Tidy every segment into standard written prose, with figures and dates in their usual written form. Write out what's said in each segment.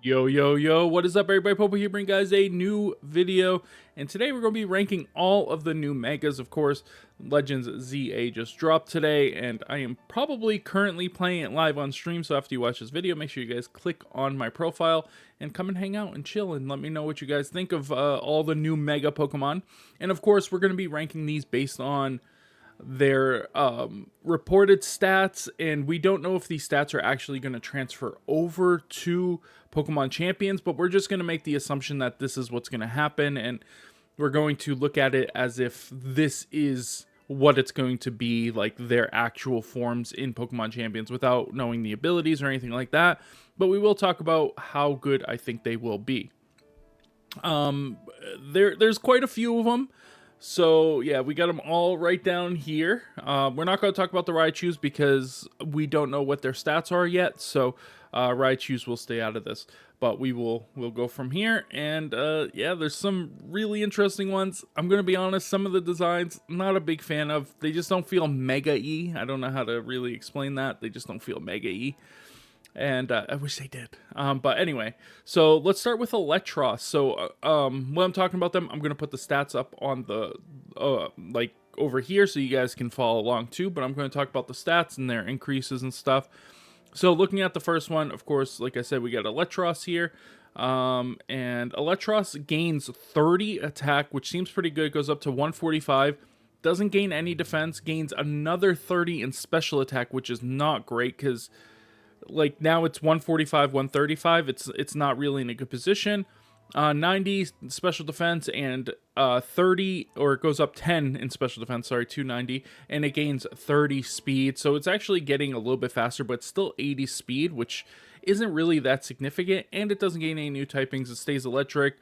Yo, yo, yo, what is up, everybody? Popo here, bringing guys a new video. And today we're going to be ranking all of the new megas. Of course, Legends ZA just dropped today, and I am probably currently playing it live on stream. So after you watch this video, make sure you guys click on my profile and come and hang out and chill and let me know what you guys think of all the new Mega Pokemon. And of course, we're going to be ranking these based on their reported stats, and we don't know if these stats are actually going to transfer over to Pokemon Champions, but we're just going to make the assumption that this is what's going to happen, and we're going to look at it as if this is what it's going to be, like their actual forms in Pokemon Champions, without knowing the abilities or anything like that. But we will talk about how good I think they will be. There's quite a few of them. So, yeah, we got them all right down here. We're not going to talk about the Raichus because we don't know what their stats are yet. So, Raichus will stay out of this. But we'll go from here. And, yeah, there's some really interesting ones. I'm going to be honest, some of the designs, not a big fan of. They just don't feel Mega-y. I don't know how to really explain that. They just don't feel Mega-y. And I wish they did. But anyway, so let's start with Electros. So when I'm talking about them, I'm going to put the stats up on the, like over here so you guys can follow along too. But I'm going to talk about the stats and their increases and stuff. So looking at the first one, of course, like I said, we got Electros here. And Electros gains 30 attack, which seems pretty good. It goes up to 145. Doesn't gain any defense. Gains another 30 in special attack, which is not great because like now it's 145, 135. It's not really in a good position. 90 special defense and 30, or it goes up 10 in special defense, sorry, 290, and it gains 30 speed. So it's actually getting a little bit faster, but still 80 speed, which isn't really that significant, and it doesn't gain any new typings. It stays electric.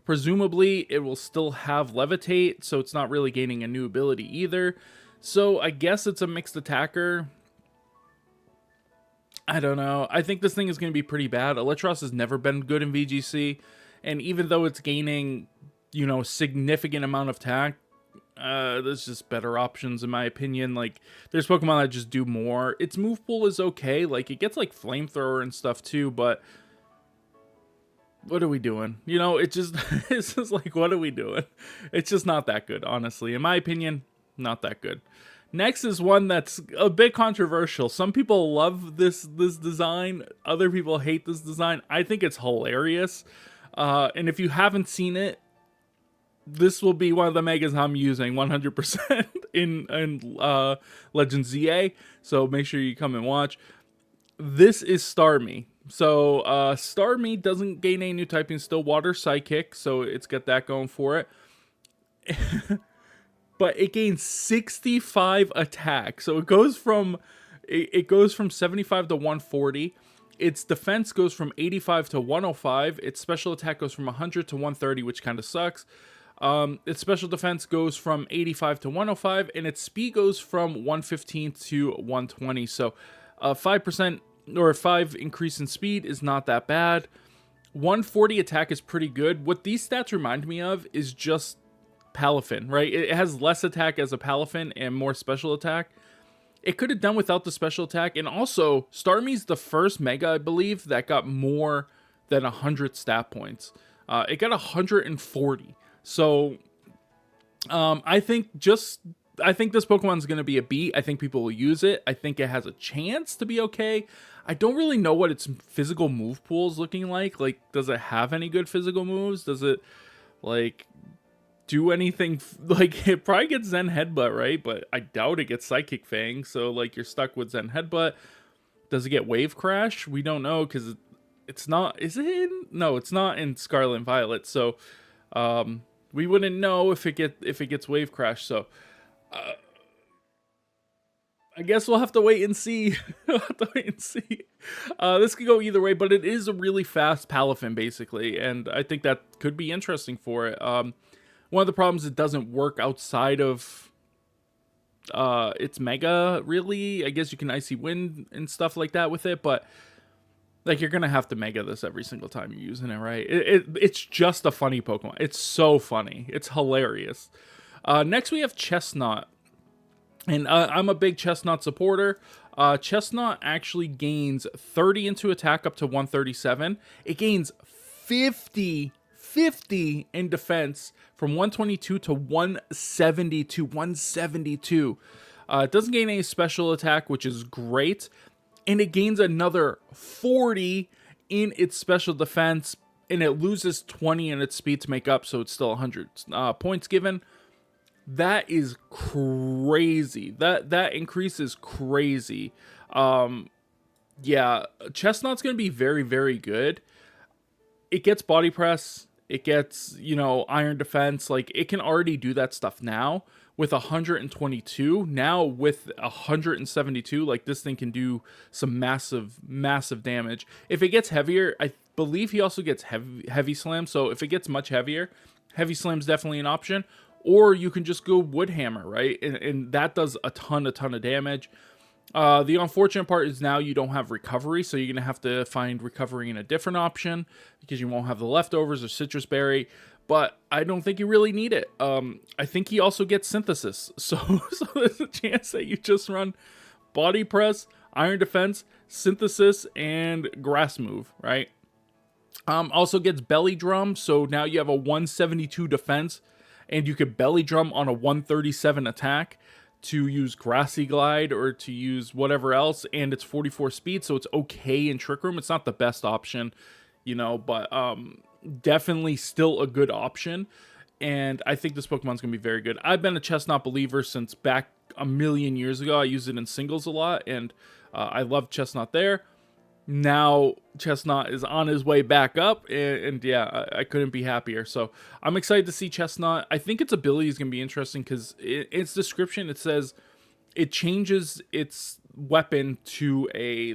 Presumably, it will still have levitate, so it's not really gaining a new ability either. So I guess it's a mixed attacker. I don't know. I think this thing is going to be pretty bad. Electros has never been good in VGC, and even though it's gaining, you know, significant amount of attack, there's just better options in my opinion. Like, there's Pokemon that just do more. Its move pool is okay. Like, it gets, like, Flamethrower and stuff, too, but what are we doing? You know, it just, it's just like, what are we doing? It's just not that good, honestly. In my opinion, not that good. Next is one that's a bit controversial. Some people love this design. Other people hate this design. I think it's hilarious. And if you haven't seen it, this will be one of the megas I'm using 100% in Legends ZA. So make sure you come and watch. This is Starmie. So Starmie doesn't gain any new typing. Still Water Psychic. So it's got that going for it. But it gains 65 attack. So it goes from 75 to 140. Its defense goes from 85 to 105. Its special attack goes from 100 to 130, which kind of sucks. Its special defense goes from 85 to 105, and its speed goes from 115 to 120. So 5% or 5 increase in speed is not that bad. 140 attack is pretty good. What these stats remind me of is just Palafin, right? It has less attack as a Palafin and more special attack. It could have done without the special attack. And also, Starmie's the first Mega, I believe, that got more than 100 stat points. It got 140. So, I think this Pokemon's going to be a B. I think people will use it. I think it has a chance to be okay. I don't really know what its physical move pool is looking like. Like, does it have any good physical moves? Does it, like, do anything? Like, it probably gets Zen Headbutt, right? But I doubt it gets Psychic Fang, so like you're stuck with Zen Headbutt. Does it get Wave Crash? We don't know because it's not. Is it in? No, it's not in Scarlet and Violet. So we wouldn't know if it gets Wave Crash. So I guess we'll have to wait and see. This could go either way, but it is a really fast Palafin, basically, and I think that could be interesting for it. One of the problems, it doesn't work outside of its Mega, really. I guess you can Icy Wind and stuff like that with it, but like, you're gonna have to Mega this every single time you're using it, right? It's just a funny Pokemon. It's so funny. It's hilarious. Next, we have Chestnut. And I'm a big Chestnut supporter. Chestnut actually gains 30 into attack up to 137. It gains 50 in defense from 122 to 172. 172. It doesn't gain any special attack, which is great. And it gains another 40 in its special defense. And it loses 20 in its speed to make up, so it's still 100 points given. That is crazy. That increase is crazy. Yeah, Chestnut's going to be very, very good. It gets body press. It gets, iron defense. Like, it can already do that stuff now with 122. Now with 172, like, this thing can do some massive, massive damage. If it gets heavier, I believe he also gets heavy slam. So if it gets much heavier, heavy slam's definitely an option. Or you can just go wood hammer, right? And that does a ton of damage. The unfortunate part is now you don't have recovery, so you're going to have to find recovery in a different option because you won't have the leftovers or citrus berry, but I don't think you really need it. I think he also gets synthesis, so there's a chance that you just run body press, iron defense, synthesis, and grass move, right? Also gets belly drum, so now you have a 172 defense, and you could belly drum on a 137 attack to use Grassy Glide or to use whatever else, and it's 44 speed, so it's okay in Trick Room. It's not the best option, but definitely still a good option, and I think this Pokemon's going to be very good. I've been a Chestnut believer since back a million years ago. I use it in singles a lot, and I love Chestnut there. Now Chestnut is on his way back up, and yeah, I couldn't be happier. So I'm excited to see Chestnut. I think its ability is going to be interesting because its description, it says it changes its weapon to a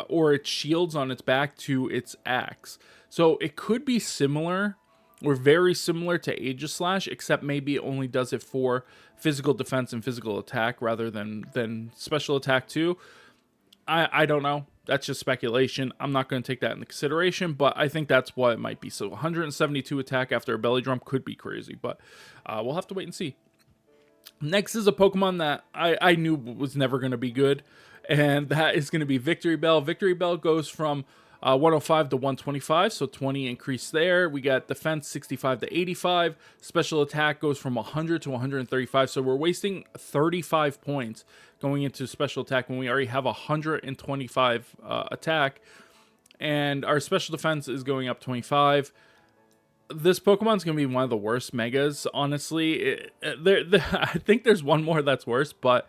or its shields on its back to its axe. So it could be similar or very similar to Aegislash, except maybe it only does it for physical defense and physical attack rather than special attack too. I don't know. That's just speculation. I'm not going to take that into consideration, but I think that's what it might be. So 172 attack after a belly drum could be crazy, but we'll have to wait and see. Next is a Pokemon that I knew was never going to be good, and that is going to be Victory Bell. Victory Bell goes from 105 to 125, so 20 increase there. We got defense 65 to 85. Special attack goes from 100 to 135, so we're wasting 35 points going into special attack when we already have 125 attack, and our special defense is going up 25. This Pokemon's going to be one of the worst megas, honestly. I think there's one more that's worse, but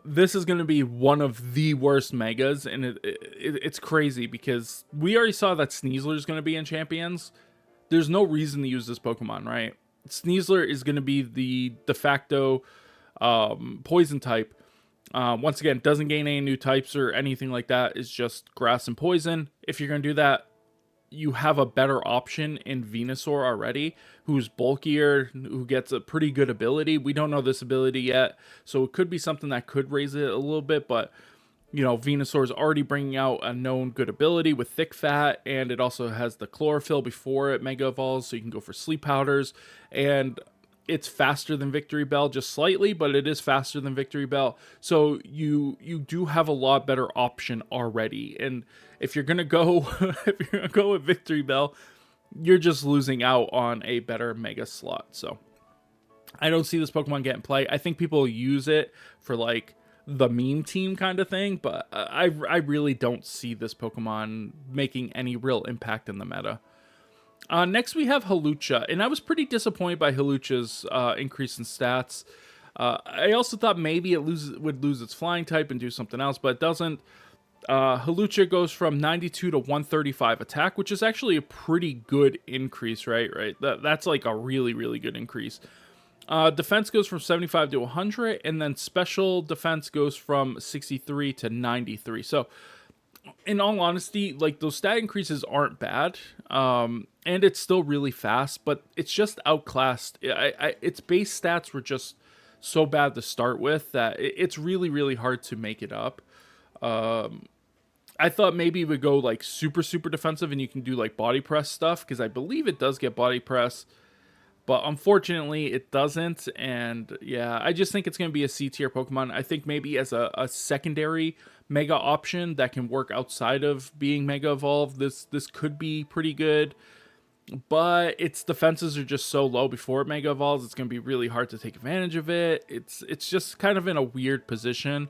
this is going to be one of the worst megas, and it's crazy because we already saw that Sneasler is going to be in Champions. There's no reason to use this Pokemon, right? Sneasler is going to be the de facto poison type. Once again, doesn't gain any new types or anything like that. It's just grass and poison. If you're going to do that, you have a better option in Venusaur already, who's bulkier, who gets a pretty good ability. We don't know this ability yet, so it could be something that could raise it a little bit, but Venusaur is already bringing out a known good ability with Thick Fat, and it also has the Chlorophyll before it Mega Evolves, so you can go for Sleep Powders, and it's faster than Victory Bell, just slightly, but it is faster than Victory Bell. So you do have a lot better option already. And if you're gonna go with Victory Bell, you're just losing out on a better Mega slot. So I don't see this Pokemon getting play. I think people use it for like the meme team kind of thing, but I really don't see this Pokemon making any real impact in the meta. Next, we have Hawlucha, and I was pretty disappointed by Hawlucha's increase in stats. I also thought maybe it would lose its flying type and do something else, but it doesn't. Hawlucha goes from 92 to 135 attack, which is actually a pretty good increase, right? That's like a really, really good increase. Defense goes from 75 to 100, and then special defense goes from 63 to 93. So, in all honesty, like, those stat increases aren't bad, and it's still really fast, but it's just outclassed. Its base stats were just so bad to start with that it's really, really hard to make it up. I thought maybe it would go like super, super defensive and you can do like body press stuff, because I believe it does get body press. but unfortunately it doesn't. And yeah, I just think it's going to be a C tier Pokemon. I think maybe as a secondary Mega option that can work outside of being Mega Evolved, this could be pretty good. But its defenses are just so low before it Mega Evolves, it's going to be really hard to take advantage of it. It's just kind of in a weird position.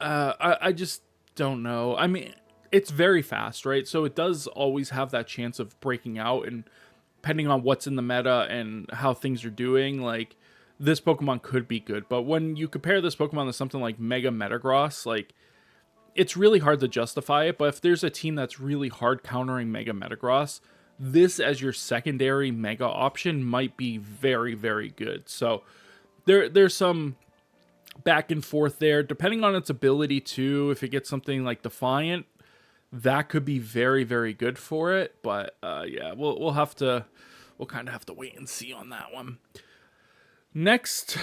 I just don't know. I mean, it's very fast, right? So it does always have that chance of breaking out, and depending on what's in the meta and how things are doing, like this Pokemon could be good. But when you compare this Pokemon to something like Mega Metagross, like it's really hard to justify it. But if there's a team that's really hard countering Mega Metagross, this as your secondary Mega option might be very, very good. So there's some back and forth there, depending on its ability too. If it gets something like Defiant, that could be very, very good for it. But yeah, we'll kind of have to wait and see on that one. Next,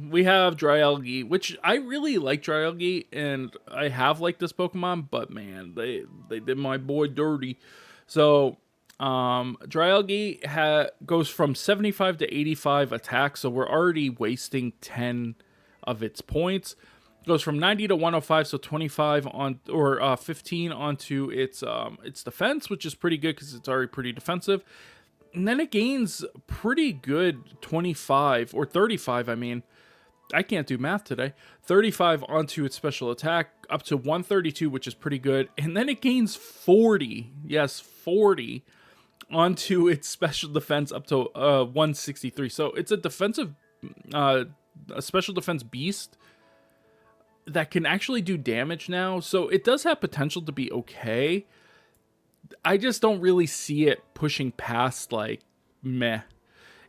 we have Dryalgi, which I really like Dryalgi, and I have liked this Pokemon, but man, they did my boy dirty. So Dryalgi goes from 75 to 85 attack, so we're already wasting 10 of its points. Goes from 90 to 105, so 25 on, or 15 onto its defense, which is pretty good because it's already pretty defensive. And then it gains pretty good 25 or 35. I mean, I can't do math today. 35 onto its special attack, up to 132, which is pretty good. And then it gains 40. Yes, 40 onto its special defense, up to 163. So it's a defensive, a special defense beast that can actually do damage now. So it does have potential to be okay. I just don't really see it pushing past like meh.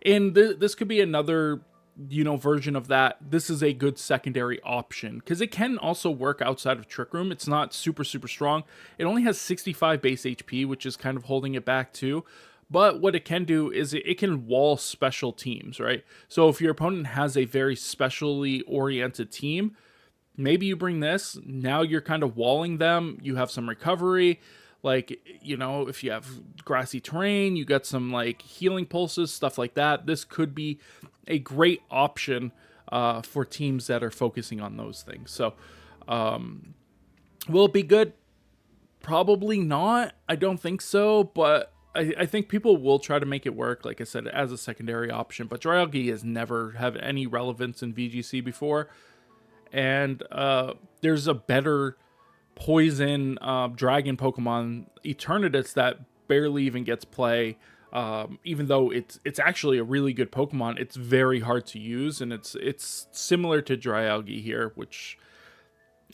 And this could be another, version of that. This is a good secondary option because it can also work outside of Trick Room. It's not super, super strong. It only has 65 base HP, which is kind of holding it back too. But what it can do is it can wall special teams, right? So if your opponent has a very specially oriented team, maybe you bring this. Now you're kind of walling them. You have some recovery. Like, if you have grassy terrain, you got some like healing pulses, stuff like that. This could be a great option for teams that are focusing on those things. So, will it be good? Probably not. I don't think so, but I think people will try to make it work, like I said, as a secondary option. But Dryalgi has never had any relevance in VGC before. And there's a better poison dragon Pokemon, Eternatus, that barely even gets play. Even though it's actually a really good Pokemon, it's very hard to use, and it's similar to Dryalgi here, which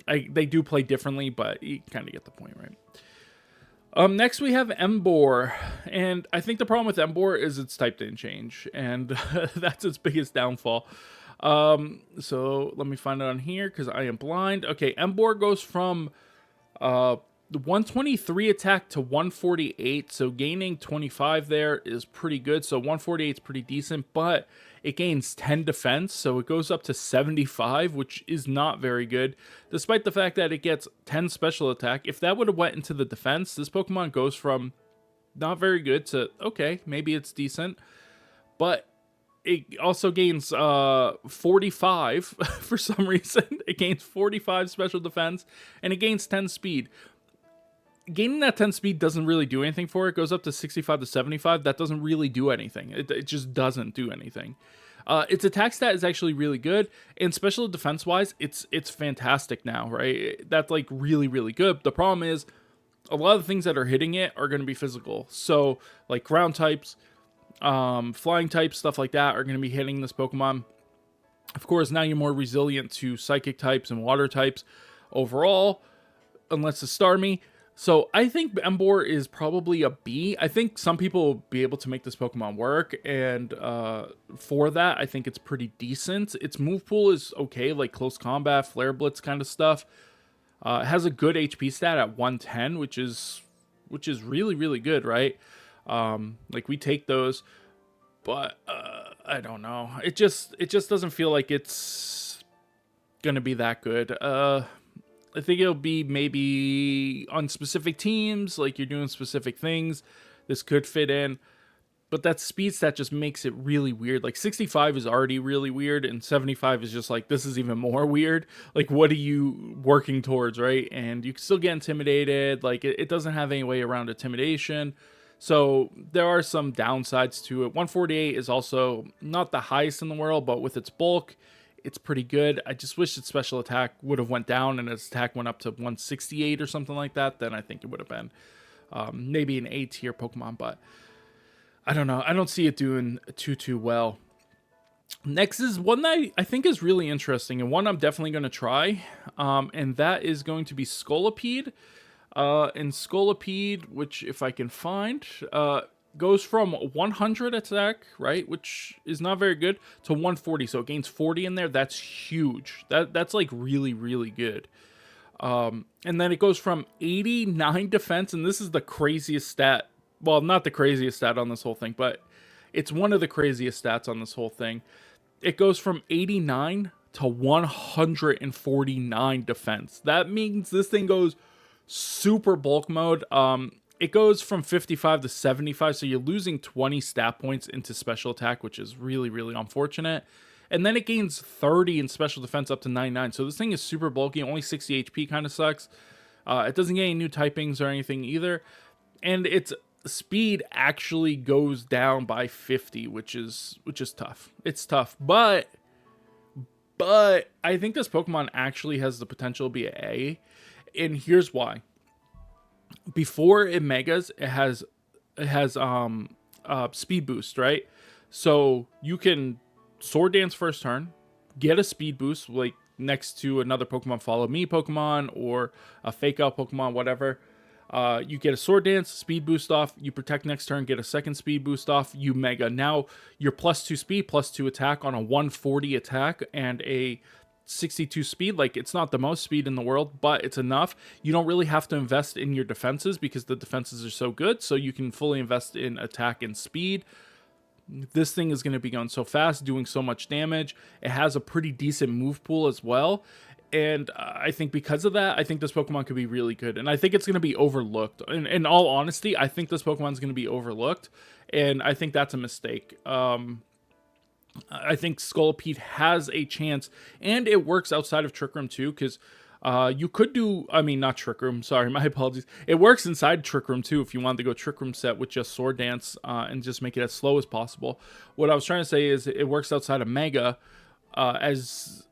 they do play differently, but you kind of get the point, right? Next we have Emboar, and I think the problem with Emboar is its type didn't change, and that's its biggest downfall. So let me find it on here because I am blind. Okay, Emboar goes from 123 attack to 148, so gaining 25 there is pretty good. So 148 is pretty decent, but it gains 10 defense, so it goes up to 75, which is not very good, despite the fact that it gets 10 special attack. If that would have went into the defense, this Pokemon goes from not very good to okay, maybe it's decent, but it also gains 45 for some reason. It gains 45 special defense, and it gains 10 speed. Gaining that 10 speed doesn't really do anything for it. It goes up to 65 to 75. That doesn't really do anything. It just doesn't do anything. Its attack stat is actually really good, and special defense wise, it's fantastic now, right? That's like really, really good. The problem is a lot of the things that are hitting it are going to be physical. So like ground types, flying types, stuff like that are going to be hitting this Pokemon. Of course, now you're more resilient to psychic types and water types overall, unless it's Starmie. So I think Emboar is probably a B. I think some people will be able to make this Pokemon work, and for that, I think it's pretty decent. Its move pool is okay, like close combat, flare blitz kind of stuff. It has a good HP stat at 110, which is really, really good, right? Like we take those, but I don't know. It just doesn't feel like it's gonna be that good. I think it'll be maybe on specific teams, like you're doing specific things. This could fit in. but that speed stat just makes it really weird. Like 65 is already really weird, and 75 is just like, this is even more weird. Like, what are you working towards, right? And you can still get intimidated. Like, it doesn't have any way around intimidation. So there are some downsides to it. 148 is also not the highest in the world, but with its bulk, it's pretty good. I just wish its special attack would have went down and its attack went up to 168 or something like that. Then I think it would have been maybe an A tier Pokemon, but I don't know. I don't see it doing too well. Next is one that I think is really interesting and one I'm definitely going to try, and that is going to be Scolipede. And Scolipede, which if I can find, goes from 100 attack, right, which is not very good, to 140. So it gains 40 in there. That's huge. That's like really, really good. And then it goes from 89 defense, and this is the craziest stat. Well, not the craziest stat on this whole thing, but it's one of the craziest stats on this whole thing. It goes from 89 to 149 defense. That means this thing goes super bulk mode. It goes from 55 to 75, so you're losing 20 stat points into special attack, which is really, really unfortunate. And then it gains 30 in special defense up to 99. So this thing is super bulky. Only 60 HP kind of sucks. It doesn't get any new typings or anything either. And its speed actually goes down by 50, which is tough. It's tough. But I think this Pokemon actually has the potential to be an A. And here's why. Before it megas, it has speed boost, right? So you can Sword Dance first turn, get a speed boost like next to another Pokemon Follow Me Pokemon or a Fake Out Pokemon, whatever. You get a Sword Dance, speed boost off, you protect next turn, get a second speed boost off, you mega. Now you're +2 speed, +2 attack on a 140 attack and a 62 speed. Like, it's not the most speed in the world, but it's enough. You don't really have to invest in your defenses because the defenses are so good, so you can fully invest in attack and speed. This thing is going to be going so fast, doing so much damage. It has a pretty decent move pool as well. And I think because of that, I think this Pokemon could be really good. And I think it's going to be overlooked. In all honesty, I think this Pokemon is going to be overlooked. And I think that's a mistake. I think Scolipede has a chance. And it works outside of Trick Room too. Because you could do, I mean, not Trick Room, sorry, my apologies. It works inside Trick Room too if you wanted to go Trick Room set with just Sword Dance and just make it as slow as possible. What I was trying to say is it works outside of Mega as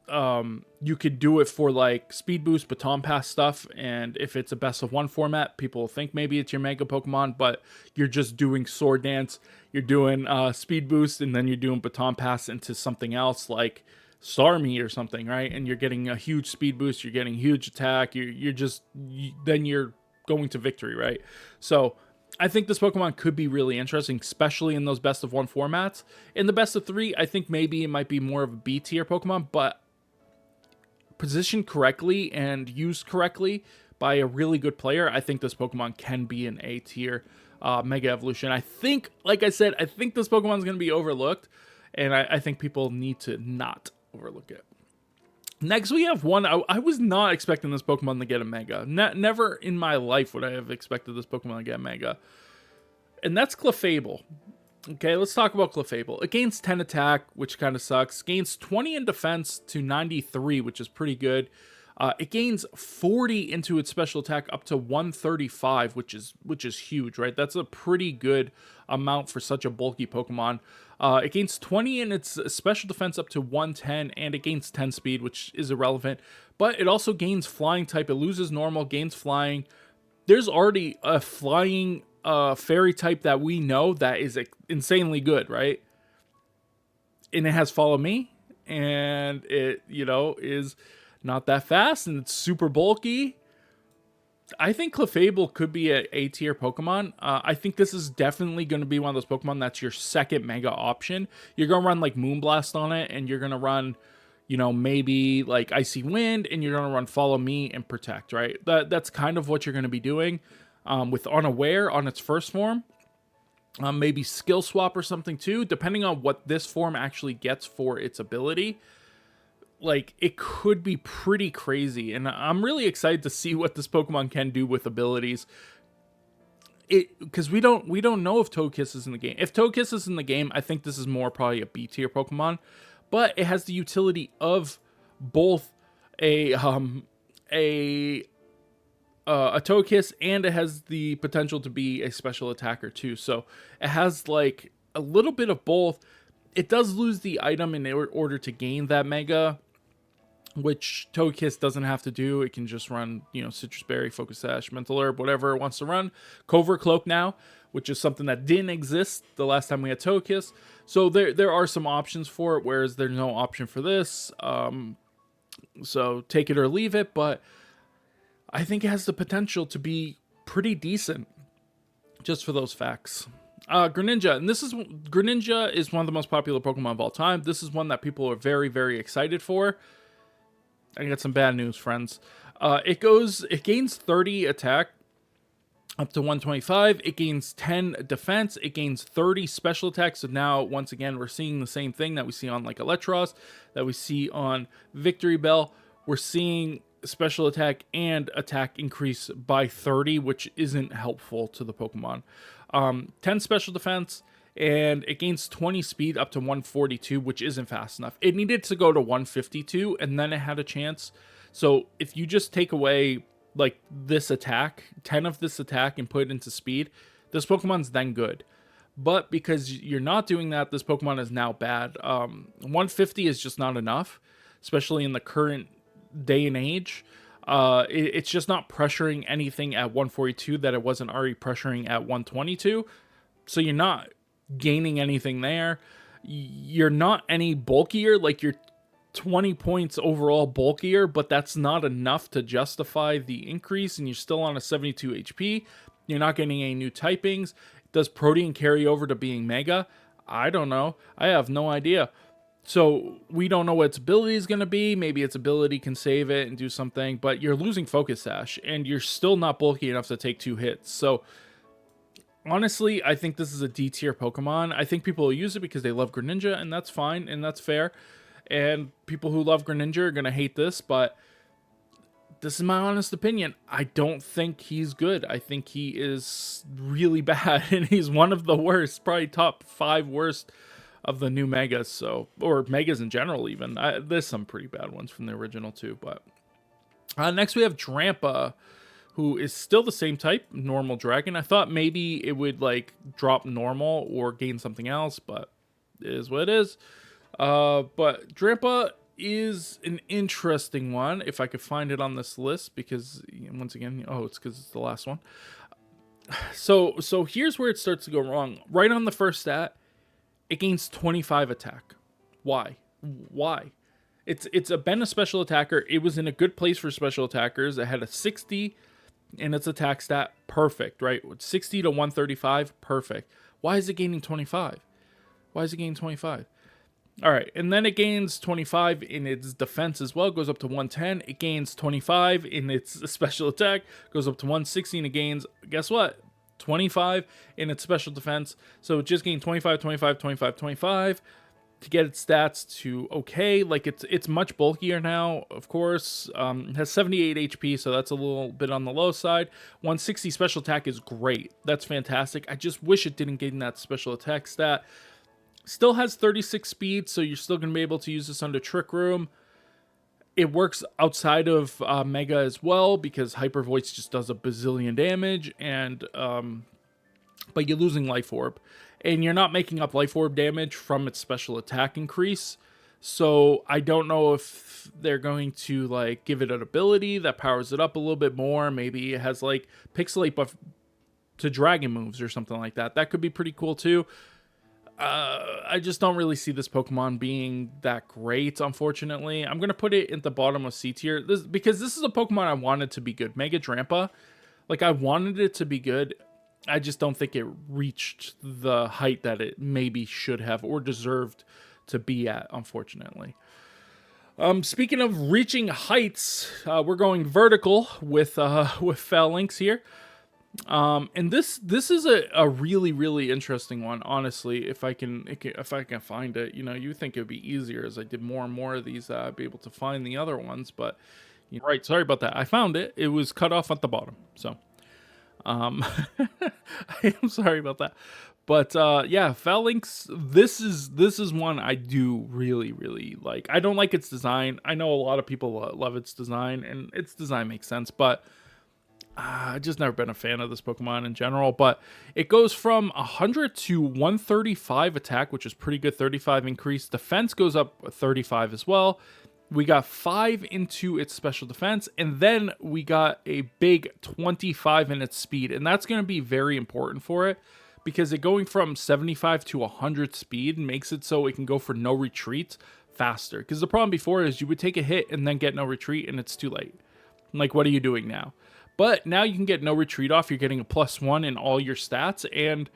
you could do it for like Speed Boost, Baton Pass stuff, and if it's a best of one format, people will think maybe it's your Mega Pokemon, but you're just doing Sword Dance, you're doing Speed Boost, and then you're doing Baton Pass into something else like Starmie or something, right? And you're getting a huge speed boost, you're getting huge attack, then you're going to victory, right? So I think this Pokemon could be really interesting, especially in those best of one formats. In the best of three, I think maybe it might be more of a B tier Pokemon, but positioned correctly and used correctly by a really good player, I think this Pokemon can be an A tier Mega Evolution. I think, like I said, I think this Pokemon is going to be overlooked, and I think people need to not overlook it. Next, we have one. I was not expecting this Pokemon to get a Mega. Never in my life would I have expected this Pokemon to get a Mega. And that's Clefable. Okay, let's talk about Clefable. It gains 10 attack, which kind of sucks. Gains 20 in defense to 93, which is pretty good. It gains 40 into its special attack up to 135, which is huge, right? That's a pretty good amount for such a bulky Pokemon. It gains 20 in its special defense up to 110, and it gains 10 speed, which is irrelevant. But it also gains flying type. It loses normal, gains flying. There's already a flying fairy type that we know that is insanely good, right? And it has Follow Me, and it, is not that fast, and it's super bulky. I think Clefable could be an A tier Pokemon. I think this is definitely going to be one of those Pokemon that's your second Mega option. You're going to run like Moonblast on it, and you're going to run, maybe like Icy Wind, and you're going to run Follow Me and Protect, right? That's kind of what you're going to be doing with Unaware on its first form. Maybe Skill Swap or something too, depending on what this form actually gets for its ability. Like, it could be pretty crazy, and I'm really excited to see what this Pokemon can do with abilities. because we don't know if Togekiss is in the game. If Togekiss is in the game, I think this is more probably a B tier Pokemon, but it has the utility of both a a Togekiss, and it has the potential to be a special attacker too. So it has like a little bit of both. It does lose the item in order to gain that Mega, which Togekiss doesn't have to do. It can just run, Citrus Berry, Focus Sash, Mental Herb, whatever it wants to run. Covert Cloak now, which is something that didn't exist the last time we had Togekiss. So there are some options for it, whereas there's no option for this. So take it or leave it, but I think it has the potential to be pretty decent just for those facts. Greninja, and Greninja is one of the most popular Pokemon of all time. This is one that people are very, very excited for. I got some bad news, friends. It gains 30 attack up to 125. It gains 10 defense. It gains 30 special attack. So now, once again, we're seeing the same thing that we see on like Electros, that we see on Victory Bell. We're seeing special attack and attack increase by 30, which isn't helpful to the Pokemon. 10 special defense, and it gains 20 speed up to 142, which isn't fast enough. It needed to go to 152, and then it had a chance. So if you just take away like this attack, 10 of this attack, and put it into speed, this Pokemon's then good. But because you're not doing that, this Pokemon is now bad. 150 is just not enough, especially in the current day and age. It's just not pressuring anything at 142 that it wasn't already pressuring at 122. So you're not gaining anything there. You're not any bulkier, like you're 20 points overall bulkier, but that's not enough to justify the increase, and you're still on a 72 HP. You're not getting any new typings. Does Protean carry over to being Mega? I don't know. I have no idea. So we don't know what its ability is going to be. Maybe its ability can save it and do something, but you're losing Focus Sash, and you're still not bulky enough to take 2 hits. So honestly, I think this is a D tier Pokemon. I think people will use it because they love Greninja, and that's fine, and that's fair. And people who love Greninja are going to hate this, but this is my honest opinion. I don't think he's good. I think he is really bad, and he's one of the worst, probably top 5 worst of the new Megas, so, or Megas in general even. There's some pretty bad ones from the original too, but next we have Drampa, who is still the same type, normal dragon. I thought maybe it would like drop normal or gain something else, but it is what it is. But Drampa is an interesting one, if I could find it on this list, because once again, it's because it's the last one. So here's where it starts to go wrong. Right on the first stat, it gains 25 attack. Why? It's been a special attacker. It was in a good place for special attackers. It had a 60 in its attack stat. Perfect, right? 60 to 135, perfect. Why is it gaining 25? Why is it gaining 25? All right, and then it gains 25 in its defense as well. It goes up to 110. It gains 25 in its special attack. Goes up to 116. It gains, guess what? 25 in its special defense. So it just gained 25, 25, 25, 25 to get its stats to okay. Like it's much bulkier now, of course. It has 78 HP, so that's a little bit on the low side. 160 special attack is great. That's fantastic. I just wish it didn't gain that special attack stat. Still has 36 speed, so you're still going to be able to use this under Trick Room. It works outside of Mega as well, because Hyper Voice just does a bazillion damage, and but you're losing Life Orb. And you're not making up Life Orb damage from its special attack increase. So I don't know if they're going to like give it an ability that powers it up a little bit more. Maybe it has like Pixelate buff to Dragon moves or something like that. That could be pretty cool too. I just don't really see this Pokemon being that great, unfortunately. I'm going to put it at the bottom of C tier because this is a Pokemon I wanted to be good. Mega Drampa, like I wanted it to be good. I just don't think it reached the height that it maybe should have or deserved to be at, unfortunately. Speaking of reaching heights, we're going vertical with Phalanx here. And this is a really, really interesting one, honestly. If I can find it, you think it would be easier as I did more and more of these, I'd be able to find the other ones, but right. Sorry about that. I found it. It was cut off at the bottom. So, Um, I am sorry about that. But yeah, Phalanx, this is one I do really like. I don't like its design. I know a lot of people love its design, and its design makes sense, but I've just never been a fan of this Pokemon in general. But it goes from 100 to 135 attack, which is pretty good, 35 increase. Defense goes up 35 as well. We got 5 into its special defense, and then we got a big 25 in its speed, and that's going to be very important for it because it going from 75 to 100 speed makes it so it can go for no retreat faster. Because the problem before is you would take a hit and then get no retreat, and it's too late. Like, what are you doing now? But now you can get no retreat off. You're getting a +1 in all your stats, and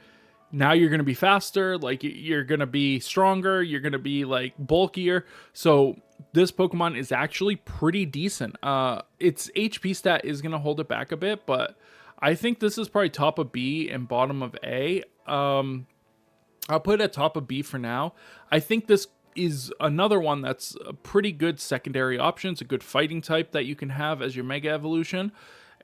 now you're going to be faster. Like, you're going to be stronger. You're going to be, like, bulkier. So this Pokemon is actually pretty decent. Its HP stat is going to hold it back a bit, but I think this is probably top of B and bottom of A. I'll put it at top of B for now. I think this is another one that's a pretty good secondary option. It's a good fighting type that you can have as your Mega Evolution.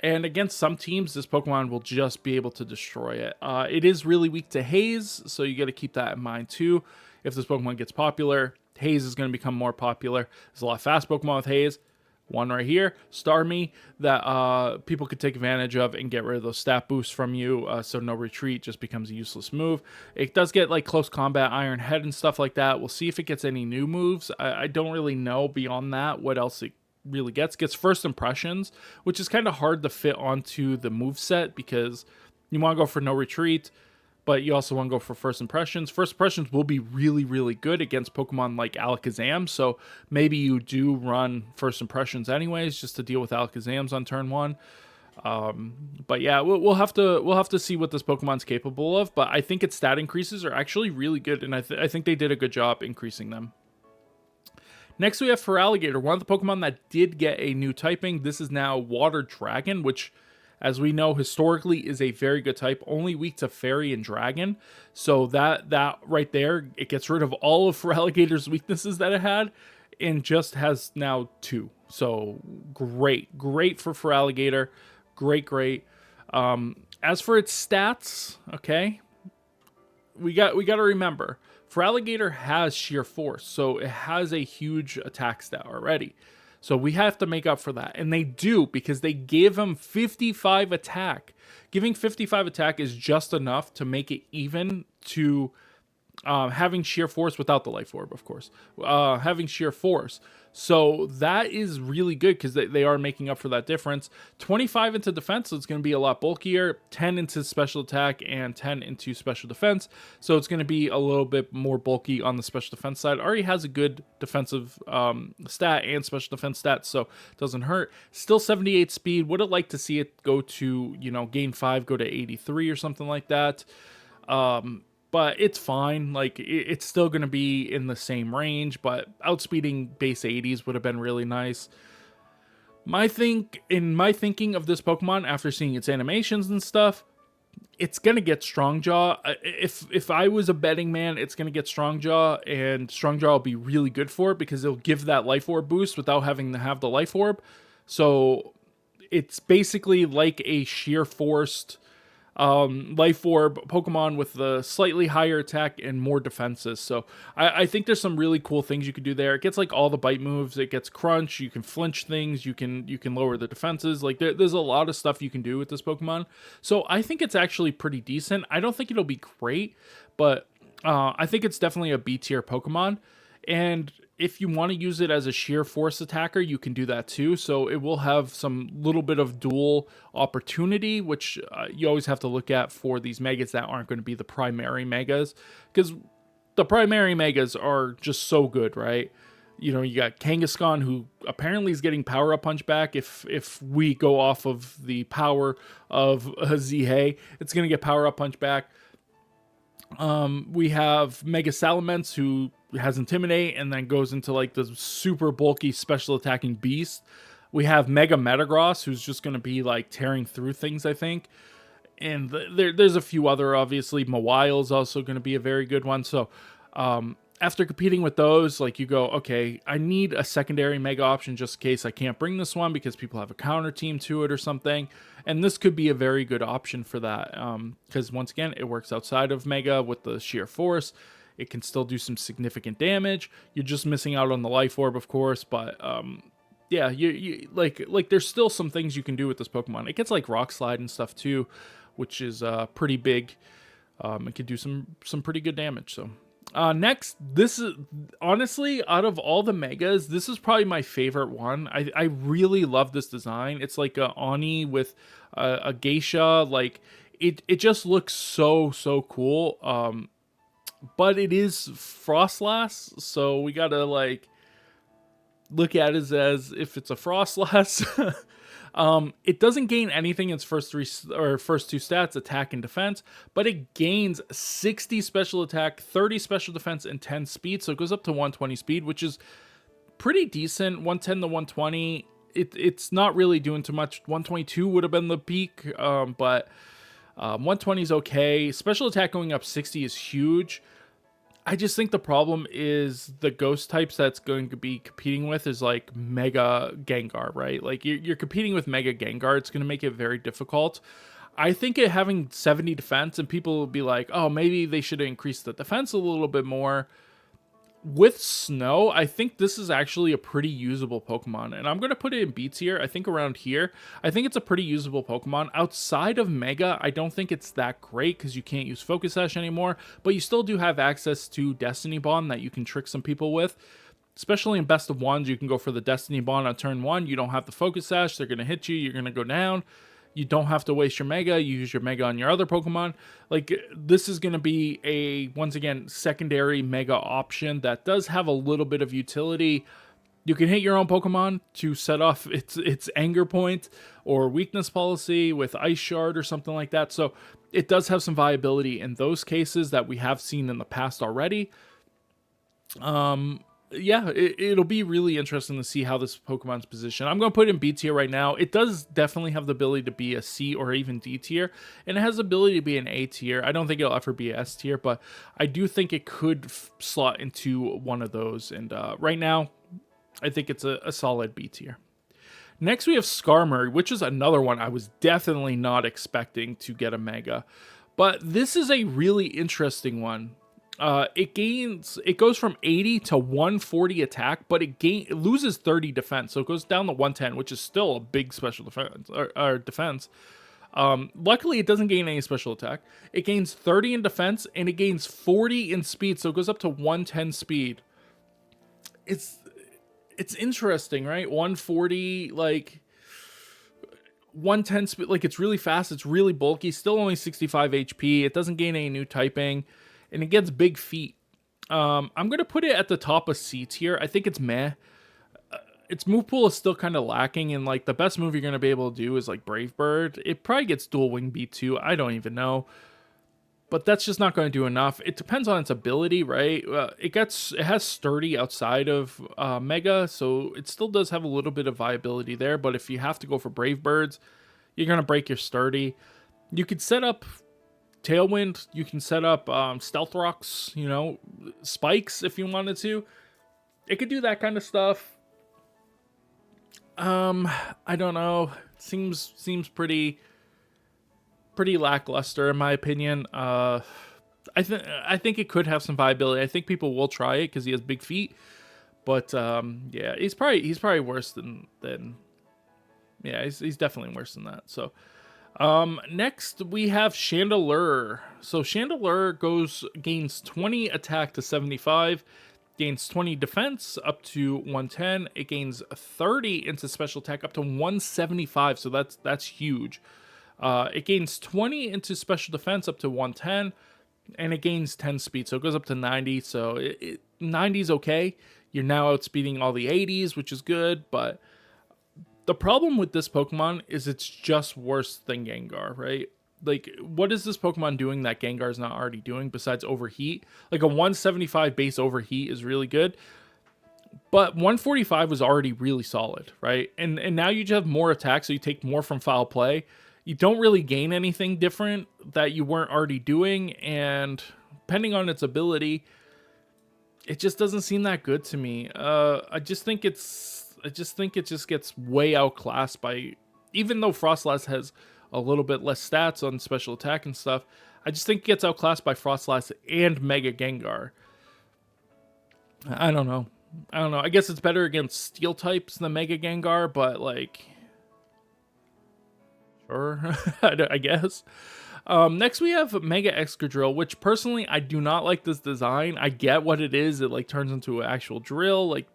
And against some teams, this Pokemon will just be able to destroy it. It is really weak to Haze, so you got to keep that in mind too. If this Pokemon gets popular, Haze is going to become more popular. There's a lot of fast Pokemon with Haze. One right here, Starmie, that people could take advantage of and get rid of those stat boosts from you, so no retreat just becomes a useless move. It does get like close combat, Iron Head, and stuff like that. We'll see if it gets any new moves. I don't really know beyond that what else it really gets first impressions, which is kind of hard to fit onto the move set because you want to go for no retreat, but you also want to go for first impressions. First impressions will be really good against Pokemon like Alakazam, so maybe you do run first impressions anyways just to deal with Alakazams on turn 1. But yeah, we'll have to see what this Pokemon's capable of, but I think its stat increases are actually really good, and I think they did a good job increasing them. Next, we have Feraligatr, one of the Pokemon that did get a new typing. This is now Water Dragon, which, as we know, historically is a very good type, only weak to Fairy and Dragon. So that right there, it gets rid of all of Feraligatr's weaknesses that it had, and just has now 2. So great for Feraligatr, great. As for its stats, okay, we got to remember, Feraligatr has sheer force, so it has a huge attack stat already. So we have to make up for that. And they do, because they give him 55 attack. Giving 55 attack is just enough to make it even to having sheer force without the life orb, of course. Having sheer force. So that is really good because they are making up for that difference. 25 into defense, so it's going to be a lot bulkier. 10 into special attack and 10 into special defense. So it's going to be a little bit more bulky on the special defense side. Already has a good defensive stat and special defense stats, so it doesn't hurt. Still 78 speed. Would have liked to see it go to, gain 5, go to 83 or something like that. But it's fine. Like, it's still going to be in the same range, but outspeeding base 80s would have been really nice. In my thinking of this Pokemon, after seeing its animations and stuff, it's going to get Strong Jaw. If I was a betting man, it's going to get Strong Jaw, and Strong Jaw will be really good for it because it'll give that Life Orb boost without having to have the Life Orb. So it's basically like a sheer forced Life Orb Pokemon with the slightly higher attack and more defenses. So I think there's some really cool things you could do there. It gets like all the bite moves. It gets Crunch. You can flinch things. You can lower the defenses. Like there's a lot of stuff you can do with this Pokemon. So I think it's actually pretty decent. I don't think it'll be great, but I think it's definitely a B tier Pokemon. And if you want to use it as a sheer force attacker, you can do that too. So it will have some little bit of dual opportunity, which you always have to look at for these megas that aren't going to be the primary megas, because the primary megas are just so good, right? You got Kangaskhan, who apparently is getting Power Up Punch back. If we go off of the power of Zihei, it's going to get Power Up Punch back. We have Mega Salamence, who has Intimidate and then goes into like the super bulky special attacking beast. We have Mega Metagross, who's just going to be like tearing through things, I think. And there's a few other, obviously. Mawile is also going to be a very good one. So after competing with those, like you go, okay, I need a secondary mega option just in case I can't bring this one because people have a counter team to it or something. And this could be a very good option for that. Because once again, it works outside of mega with the sheer force. It can still do some significant damage. You're just missing out on the life orb, of course, but yeah, you like there's still some things you can do with this Pokemon. It gets like Rock Slide and stuff too, which is pretty big. It could do some pretty good damage. So next, this is honestly, out of all the megas, this is probably my favorite one. I really love this design. It's like a Oni with a geisha. Like it just looks so cool. But it is Frostlass, so we gotta like look at it as if it's a Frostlass. It doesn't gain anything in its first two stats, attack and defense, but it gains 60 special attack, 30 special defense, and 10 speed. So it goes up to 120 speed, which is pretty decent. 110 to 120. It's not really doing too much. 122 would have been the peak, but 120 is okay. Special attack going up 60 is huge. I just think the problem is the ghost types that's going to be competing with is like Mega Gengar, right? Like you're competing with Mega Gengar. It's going to make it very difficult. I think it having 70 defense, and people will be like, oh, maybe they should increase the defense a little bit more. With Snow, I think this is actually a pretty usable Pokemon, and I'm going to put it in B tier. I think around here, I think it's a pretty usable Pokemon. Outside of Mega, I don't think it's that great because you can't use Focus Sash anymore, but you still do have access to Destiny Bond that you can trick some people with. Especially in Best of Ones, you can go for the Destiny Bond on turn 1. You don't have the Focus Sash. They're going to hit you. You're going to go down. You don't have to waste your Mega. You use your Mega on your other Pokemon. Like, this is going to be a, once again, secondary Mega option that does have a little bit of utility. You can hit your own Pokemon to set off its anger point or weakness policy with Ice Shard or something like that. So it does have some viability in those cases that we have seen in the past already. Yeah, it'll be really interesting to see how this Pokemon's positioned. I'm going to put it in B tier right now. It does definitely have the ability to be a C or even D tier, and it has the ability to be an A tier. I don't think it'll ever be a S tier, but I do think it could slot into one of those, and right now, I think it's a solid B tier. Next, we have Skarmory, which is another one I was definitely not expecting to get a Mega, but this is a really interesting one. It goes from 80 to 140 attack, but it loses 30 defense, so it goes down to 110, which is still a big special defense or defense. Luckily, it doesn't gain any special attack. It gains 30 in defense and it gains 40 in speed, so it goes up to 110 speed. It's interesting, right? 140, like 110 speed, like it's really fast. It's really bulky. Still only 65 HP. It doesn't gain any new typing. And it gets big feet. I'm going to put it at the top of C tier. I think it's meh. Its move pool is still kind of lacking. And like the best move you're going to be able to do is like Brave Bird. It probably gets Dual Wing B2. I don't even know. But that's just not going to do enough. It depends on its ability, right? It has Sturdy outside of Mega. So it still does have a little bit of viability there. But if you have to go for Brave Birds, you're going to break your Sturdy. You could set up Tailwind, you can set up Stealth Rocks, you know, Spikes if you wanted to. It could do that kind of stuff. I don't know. Seems pretty lackluster in my opinion. I think it could have some viability. I think people will try it because he has big feet. But yeah, he's probably worse than yeah, he's definitely worse than that. So next we have Chandelure. So Chandelure gains 20 attack to 75, gains 20 defense up to 110. It gains 30 into special attack up to 175. So that's huge. It gains 20 into special defense up to 110, and it gains 10 speed. So it goes up to 90. So 90 is okay. You're now outspeeding all the 80s, which is good, but the problem with this Pokemon is it's just worse than Gengar, right? Like, what is this Pokemon doing that Gengar's not already doing besides overheat? Like, a 175 base overheat is really good, but 145 was already really solid, right? And now you just have more attack, so you take more from Foul Play. You don't really gain anything different that you weren't already doing, and depending on its ability, it just doesn't seem that good to me. I just think it just gets way outclassed by, even though Frostlass has a little bit less stats on special attack and stuff. I just think it gets outclassed by Frostlass and Mega Gengar. I don't know. I don't know. I guess it's better against steel types than Mega Gengar, but like, sure, I guess. Next we have Mega Excadrill, which personally I do not like this design. I get what it is. It like turns into an actual drill, like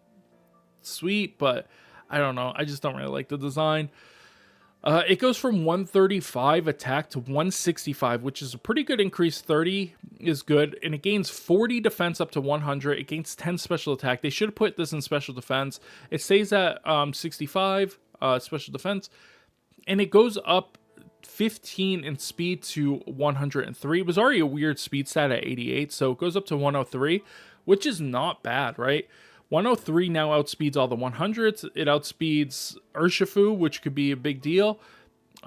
sweet, but I don't know. I just don't really like the design. It goes from 135 attack to 165, which is a pretty good increase. 30 is good, and it gains 40 defense up to 100. It gains 10 special attack. They should have put this in special defense. It stays at 65 special defense, and it goes up 15 in speed to 103. It was already a weird speed stat at 88, so it goes up to 103, which is not bad, right? 103 now outspeeds all the 100s. It outspeeds Urshifu, which could be a big deal. It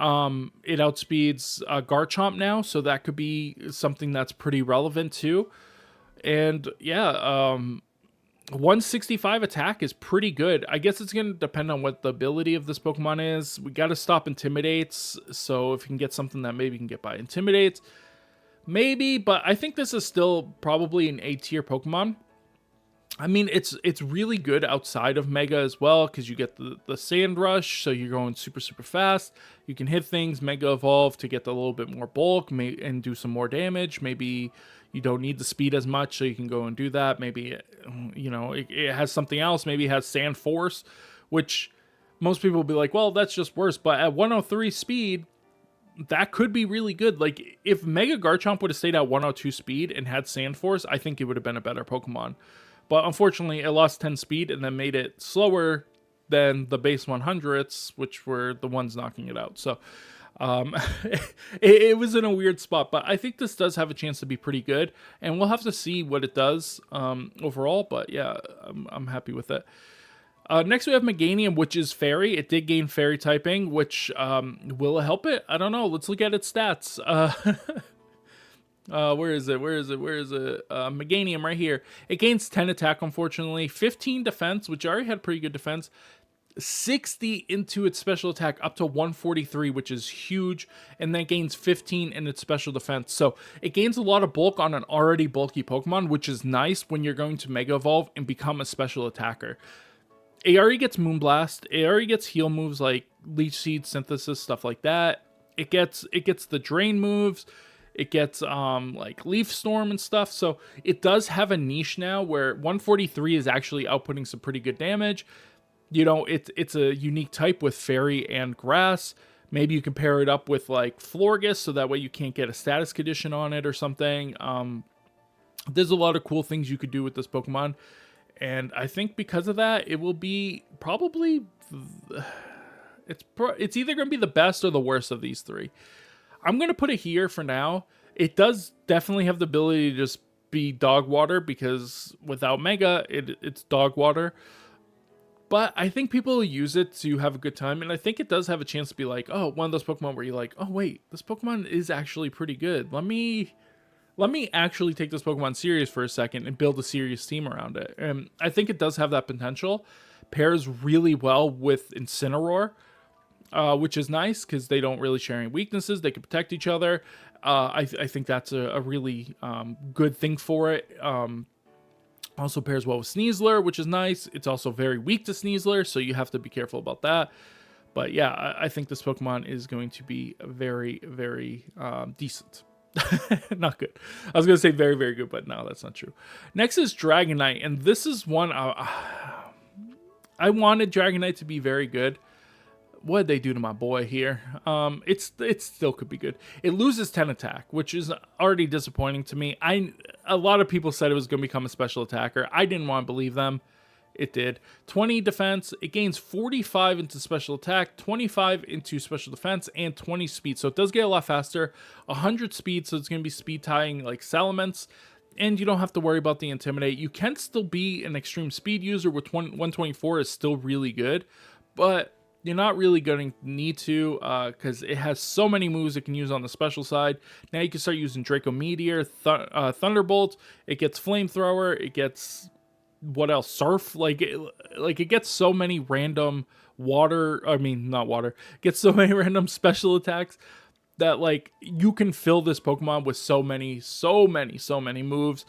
outspeeds Garchomp now, so that could be something that's pretty relevant too. And yeah, 165 attack is pretty good. I guess it's going to depend on what the ability of this Pokemon is. We got to stop Intimidates, so if you can get something that maybe you can get by Intimidates, maybe, but I think this is still probably an A tier Pokemon. I mean, it's really good outside of Mega as well, because you get the Sand Rush, so you're going super, super fast. You can hit things, Mega Evolve to get a little bit more bulk and do some more damage. Maybe you don't need the speed as much, so you can go and do that. Maybe, you know, it has something else. Maybe it has Sand Force, which most people will be like, well, that's just worse. But at 103 speed, that could be really good. Like, if Mega Garchomp would have stayed at 102 speed and had Sand Force, I think it would have been a better Pokemon. But unfortunately, it lost 10 speed and then made it slower than the base 100s, which were the ones knocking it out. So it was in a weird spot. But I think this does have a chance to be pretty good. And we'll have to see what it does overall. But yeah, I'm happy with it. Next, we have Meganium, which is Fairy. It did gain Fairy typing, which will help it. I don't know. Let's look at its stats. Where is it? Meganium right here. It gains 10 attack, unfortunately. 15 defense, which already had pretty good defense. 60 into its special attack, up to 143, which is huge. And then gains 15 in its special defense. So it gains a lot of bulk on an already bulky Pokemon, which is nice when you're going to Mega Evolve and become a special attacker. It already gets Moonblast. It already gets heal moves like Leech Seed, Synthesis, stuff like that. It gets the Drain moves. It gets like Leaf Storm and stuff. So it does have a niche now where 143 is actually outputting some pretty good damage. You know, it's a unique type with Fairy and Grass. Maybe you can pair it up with like Florges, so that way you can't get a status condition on it or something. There's a lot of cool things you could do with this Pokemon. And I think because of that, it will be probably... It's either going to be the best or the worst of these three. I'm going to put it here for now. It does definitely have the ability to just be dog water, because without Mega, it's dog water. But I think people will use it to have a good time, and I think it does have a chance to be like, oh, one of those Pokemon where you're like, oh, wait, this Pokemon is actually pretty good. Let me actually take this Pokemon serious for a second and build a serious team around it. And I think it does have that potential. Pairs really well with Incineroar. Which is nice because they don't really share any weaknesses. They can protect each other. I think that's a really good thing for it. Also pairs well with Sneasler, which is nice. It's also very weak to Sneasler, so you have to be careful about that. But yeah, I think this Pokemon is going to be very, very decent. Not good. I was going to say very, very good, but no, that's not true. Next is Dragonite, and this is one I wanted Dragonite to be very good. What did they do to my boy here? It still could be good. It loses 10 attack, which is already disappointing to me. A lot of people said it was going to become a special attacker. I didn't want to believe them. It did. 20 defense. It gains 45 into special attack, 25 into special defense, and 20 speed. So it does get a lot faster. 100 speed, so it's going to be speed tying like Salamence. And you don't have to worry about the Intimidate. You can still be an extreme speed user with 124 is still really good. But you're not really going to need to, because it has so many moves it can use on the special side. Now you can start using Draco Meteor, Thunderbolt. It gets Flamethrower. It gets what else? Surf, like it gets so many random water. I mean, not water. Gets so many random special attacks that like you can fill this Pokemon with so many moves.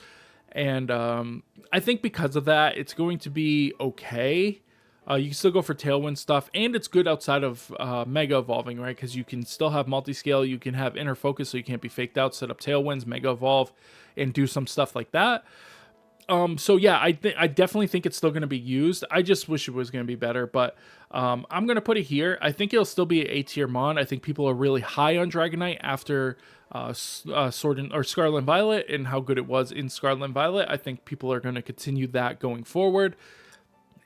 And I think because of that, it's going to be okay. You can still go for Tailwind stuff, and it's good outside of Mega Evolving, right? Because you can still have Multiscale, you can have Inner Focus, so you can't be faked out, set up Tailwinds, Mega Evolve, and do some stuff like that. So yeah, I definitely think it's still going to be used. I just wish it was going to be better, but I'm going to put it here. I think it'll still be an A tier mon. I think people are really high on Dragonite after Scarlet and Violet and how good it was in Scarlet and Violet. I think people are going to continue that going forward.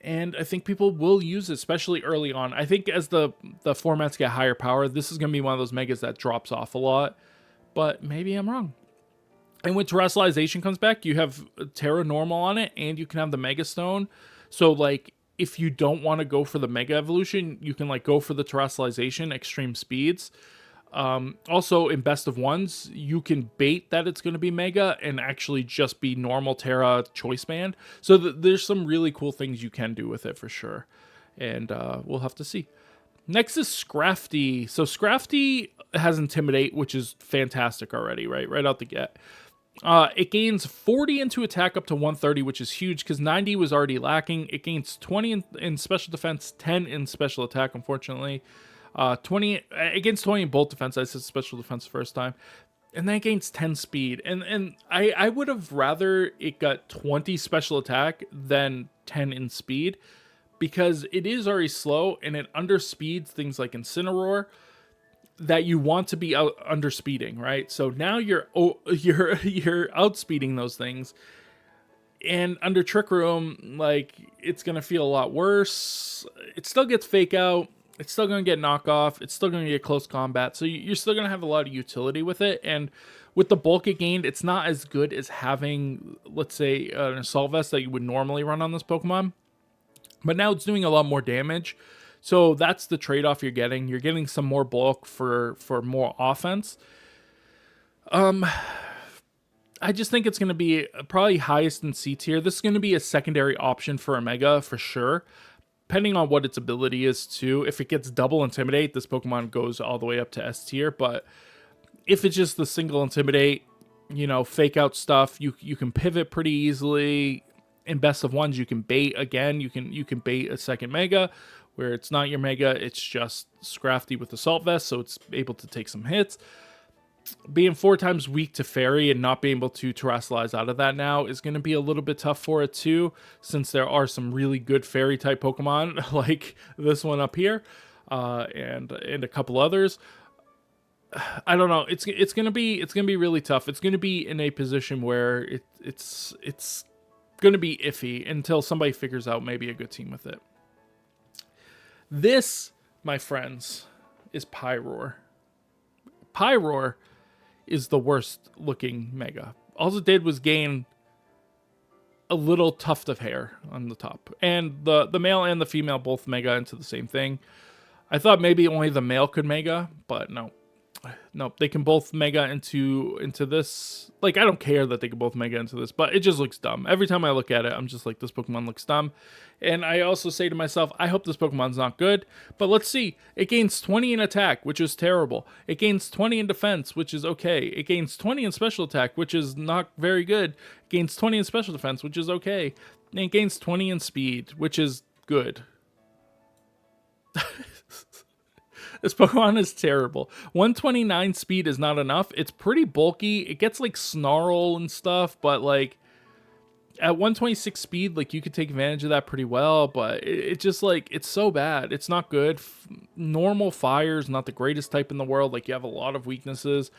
And I think people will use it, especially early on. I think as the formats get higher power, this is going to be one of those megas that drops off a lot. But maybe I'm wrong. And when Terrestrialization comes back, you have Terra Normal on it, and you can have the Mega Stone. So, like, if you don't want to go for the Mega Evolution, you can, like, go for the Terrestrialization, Extreme Speeds. Also, in Best of Ones, you can bait that it's going to be Mega and actually just be normal Terra Choice Band. So there's some really cool things you can do with it for sure. And we'll have to see. Next is Scrafty. So Scrafty has Intimidate, which is fantastic already, right? Right out the get. It gains 40 into attack up to 130, which is huge because 90 was already lacking. It gains 20 in special defense, 10 in special attack, unfortunately. 20 against 20 in bolt defense. I said special defense first time. And then it gains 10 speed. And I would have rather it got 20 special attack than 10 in speed because it is already slow and it underspeeds things like Incineroar that you want to be out underspeeding, right? So now you're outspeeding those things. And under Trick Room, like, it's going to feel a lot worse. It still gets Fake Out. It's still going to get knockoff. It's still going to get close combat. So you're still going to have a lot of utility with it. And with the bulk it gained, it's not as good as having, let's say, an Assault Vest that you would normally run on this Pokemon. But now it's doing a lot more damage. So that's the trade-off you're getting. You're getting some more bulk for more offense. I just think it's going to be probably highest in C tier. This is going to be a secondary option for a Mega for sure. Depending on what its ability is too. If it gets double Intimidate, this Pokemon goes all the way up to S tier. But if it's just the single Intimidate, you know, Fake Out stuff, you can pivot pretty easily. In Best of Ones, you can bait again. You can bait a second Mega where it's not your Mega, it's just Scrafty with Assault Vest, so it's able to take some hits. Being 4 times weak to Fairy and not being able to Terrestrialize out of that now is going to be a little bit tough for it too, since there are some really good Fairy type Pokemon like this one up here, and a couple others. I don't know. It's gonna be really tough. It's gonna be in a position where it's gonna be iffy until somebody figures out maybe a good team with it. This, my friends, is Pyroar. Pyroar is the worst looking Mega. All it did was gain a little tuft of hair on the top. And the male and the female both Mega into the same thing. I thought maybe only the male could Mega, but no. Nope, they can both Mega into this. Like, I don't care that they can both Mega into this, but it just looks dumb. Every time I look at it, I'm just like, this Pokemon looks dumb. And I also say to myself, I hope this Pokemon's not good. But let's see. It gains 20 in attack, which is terrible. It gains 20 in defense, which is okay. It gains 20 in special attack, which is not very good. It gains 20 in special defense, which is okay. And it gains 20 in speed, which is good. This Pokemon is terrible. 129 speed is not enough. It's pretty bulky. It gets like Snarl and stuff, but like at 126 speed, like you could take advantage of that pretty well, but it just like, it's so bad. It's not good. Normal Fire is not the greatest type in the world. Like, you have a lot of weaknesses.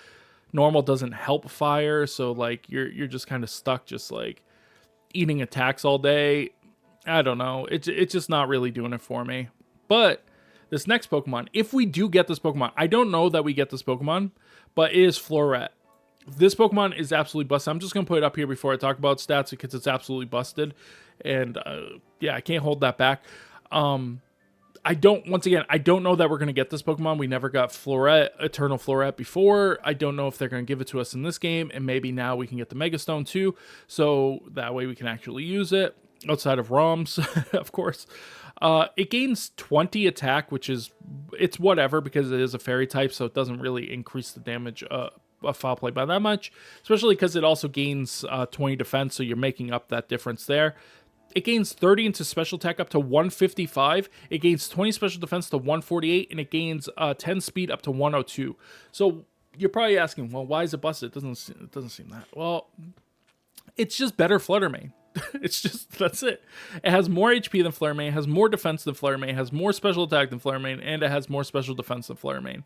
Normal doesn't help Fire, so like you're just kind of stuck just like eating attacks all day. I don't know. It's just not really doing it for me. But this next Pokemon, if we do get this Pokemon, I don't know that we get this Pokemon, but it is Floret. This Pokemon is absolutely busted. I'm just going to put it up here before I talk about stats because it's absolutely busted. And yeah, I can't hold that back. I don't know that we're going to get this Pokemon. We never got Floret, Eternal Floret before. I don't know if they're going to give it to us in this game. And maybe now we can get the Mega Stone too. So that way we can actually use it. outside of ROMs, of course. It gains 20 attack, which is, it's whatever because it is a fairy type, so it doesn't really increase the damage of foul play by that much, especially because it also gains 20 defense, so you're making up that difference there. It gains 30 into special attack up to 155. It gains 20 special defense to 148, and it gains 10 speed up to 102. So you're probably asking, well, why is it busted? It doesn't seem that. Well, it's just better Flutter Mane. It's just, that's it. It has more HP than Flare Mane, it has more defense than Flare Mane, it has more special attack than Flare Mane, and it has more special defense than Flare Mane.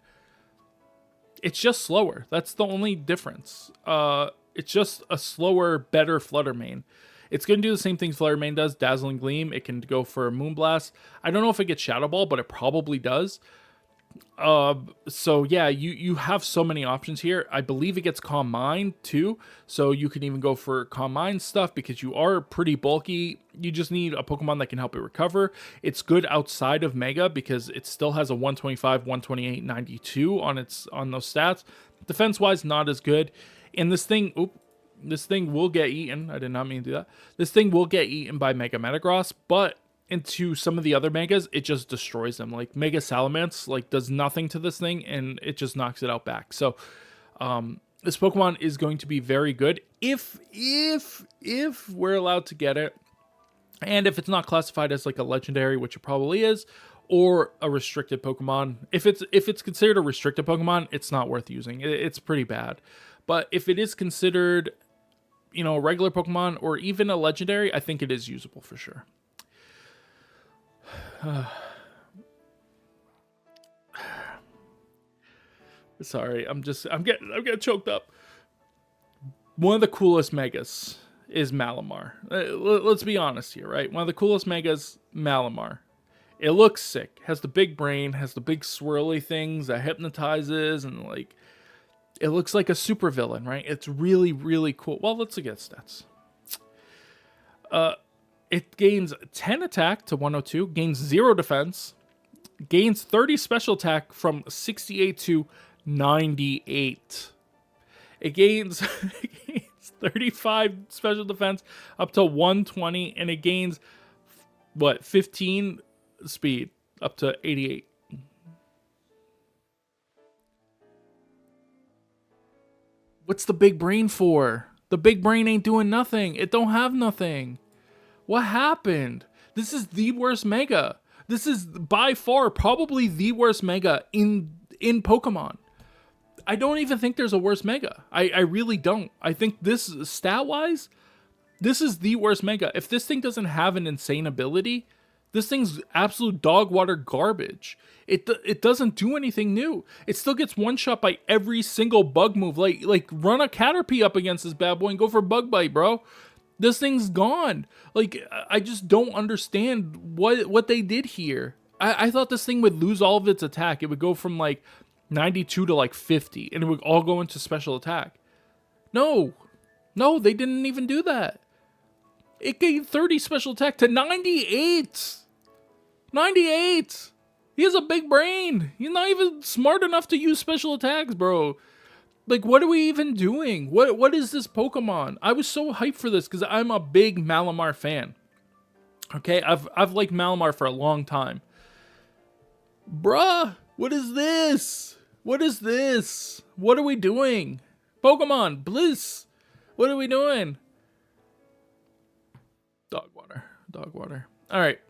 It's just slower. That's the only difference. It's just a slower, better Flutter Mane. It's going to do the same things Flare Mane does, Dazzling Gleam. It can go for a Moonblast. I don't know if it gets Shadow Ball, but it probably does. So yeah, you have so many options here. I believe it gets Calm Mind too, so you can even go for Calm Mind stuff because you are pretty bulky. You just need a Pokemon that can help it recover. It's good outside of Mega because it still has a 125, 128, 92 on those stats. Defense wise, not as good. And this thing will get eaten. I did not mean to do that. This thing will get eaten by Mega Metagross, but into some of the other Megas, it just destroys them. Like Mega Salamence, like does nothing to this thing, and it just knocks it out back. So, this Pokemon is going to be very good if we're allowed to get it, and if it's not classified as like a legendary, which it probably is, or a restricted Pokemon. If it's considered a restricted Pokemon, it's not worth using. It's pretty bad. But if it is considered, a regular Pokemon or even a legendary, I think it is usable for sure. Sorry, I'm getting choked up. One of the coolest Megas is Malamar. Let's be honest here, right? One of the coolest Megas, Malamar. It looks sick. Has the big brain, has the big swirly things that hypnotizes, and like it looks like a super villain, right? It's really, really cool. Well, let's look at stats. It gains 10 attack to 102, gains 0 defense, gains 30 special attack from 68 to 98. It gains 35 special defense up to 120, and it gains, 15 speed up to 88. What's the big brain for? The big brain ain't doing nothing. It don't have nothing. What happened? This is the worst Mega. This is by far probably the worst Mega in Pokemon. I don't even think there's a worse Mega. I really don't. I think this, stat-wise, this is the worst Mega. If this thing doesn't have an insane ability, this thing's absolute dog water garbage. It doesn't do anything new. It still gets one-shot by every single bug move. Like run a Caterpie up against this bad boy and go for Bug Bite, bro. This thing's gone. Like, I just don't understand what they did here. I thought this thing would lose all of its attack. It would go from like 92 to like 50, and it would all go into special attack. No, they didn't even do that. It gained 30 special attack to 98. 98. He has a big brain. He's not even smart enough to use special attacks, bro. Like, what are we even doing? What is this Pokemon? I was so hyped for this because I'm a big Malamar fan. Okay, I've liked Malamar for a long time. Bruh, what is this? What is this? What are we doing? Pokemon, Bliss. What are we doing? Dog water. All right.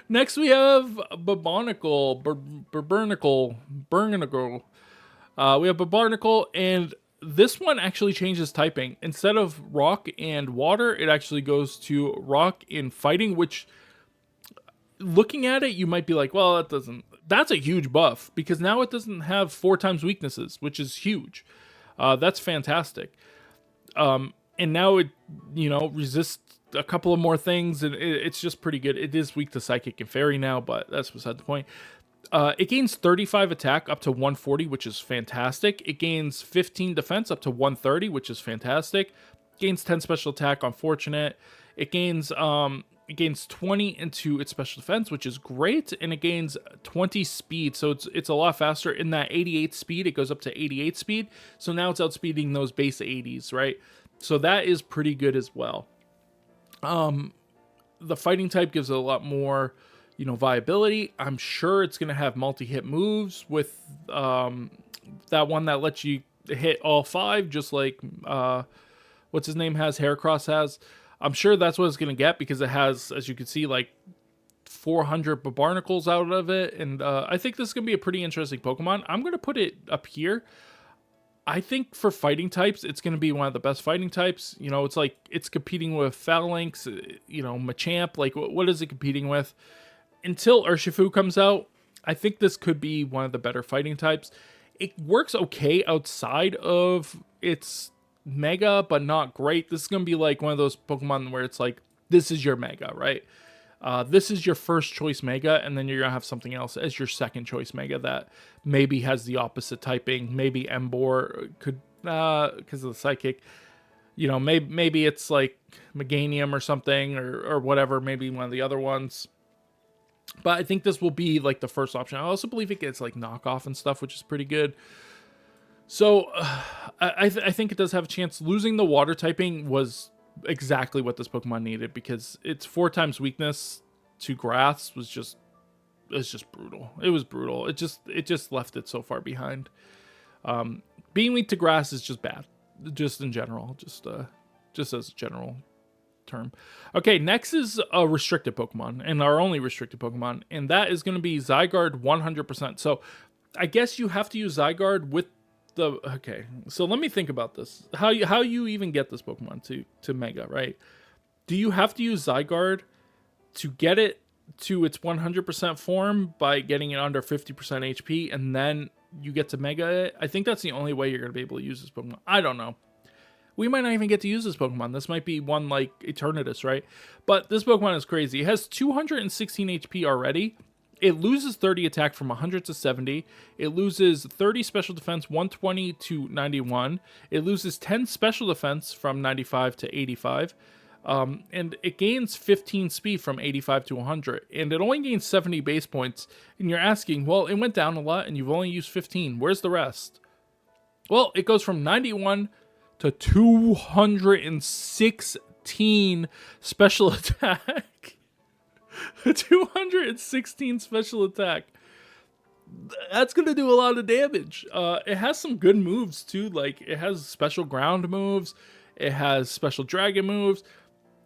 Next we have Barbarnacle. We have Barbarnacle, and this one actually changes typing. Instead of rock and water, it actually goes to rock and fighting, which, looking at it, you might be like, well, that's a huge buff, because now it doesn't have 4 times weaknesses, which is huge. That's fantastic. And now it, resists a couple of more things, and it's just pretty good. It is weak to Psychic and Fairy now, but that's beside the point. It gains 35 attack up to 140, which is fantastic. It gains 15 defense up to 130, which is fantastic. Gains 10 special attack, unfortunate. It gains 20 into its special defense, which is great, and it gains 20 speed, so it's a lot faster. In that 88 speed, it goes up to 88 speed, so now it's outspeeding those base 80s, right? So that is pretty good as well. The fighting type gives it a lot more, viability. I'm sure it's going to have multi-hit moves with that one that lets you hit all 5, just like what's his name has, Heracross has. I'm sure that's what it's going to get because it has, as you can see, like 400 barnacles out of it. And I think this is going to be a pretty interesting Pokemon. I'm going to put it up here. I think for fighting types, it's going to be one of the best fighting types. It's like it's competing with Phalanx, Machamp. Like, what is it competing with? Until Urshifu comes out, I think this could be one of the better fighting types. It works okay outside of its Mega, but not great. This is going to be like one of those Pokemon where it's like, this is your Mega, right? This is your first choice Mega, and then you're going to have something else as your second choice Mega that maybe has the opposite typing. Maybe Emboar could, because of the Psychic. Maybe it's like Meganium or something, or whatever, maybe one of the other ones. But I think this will be like the first option. I also believe it gets like knockoff and stuff, which is pretty good. So I think it does have a chance. Losing the water typing was exactly what this Pokemon needed, because its 4 times weakness to grass was just brutal. It was brutal. It just left it so far behind. Being weak to grass is just bad, just in general, just as a general term. Okay, next is a restricted Pokemon, and our only restricted Pokemon, and that is going to be Zygarde 100%. So I guess you have to use Zygarde with okay, so let me think about this. How you even get this Pokemon to Mega, right? Do you have to use Zygarde to get it to its 100% form by getting it under 50% HP, and then you get to Mega it? I think that's the only way you're going to be able to use this Pokemon. I don't know. We might not even get to use this Pokemon. This might be one like Eternatus, right? But this Pokemon is crazy. It has 216 HP already. It loses 30 attack from 100 to 70. It loses 30 special defense, 120 to 91. It loses 10 special defense from 95 to 85. And it gains 15 speed from 85 to 100. And it only gains 70 base points. And you're asking, well, it went down a lot and you've only used 15. Where's the rest? Well, it goes from 91 to 216 special attack. 216 special attack. That's gonna do a lot of damage. It has some good moves too. Like, it has special ground moves. It has special dragon moves.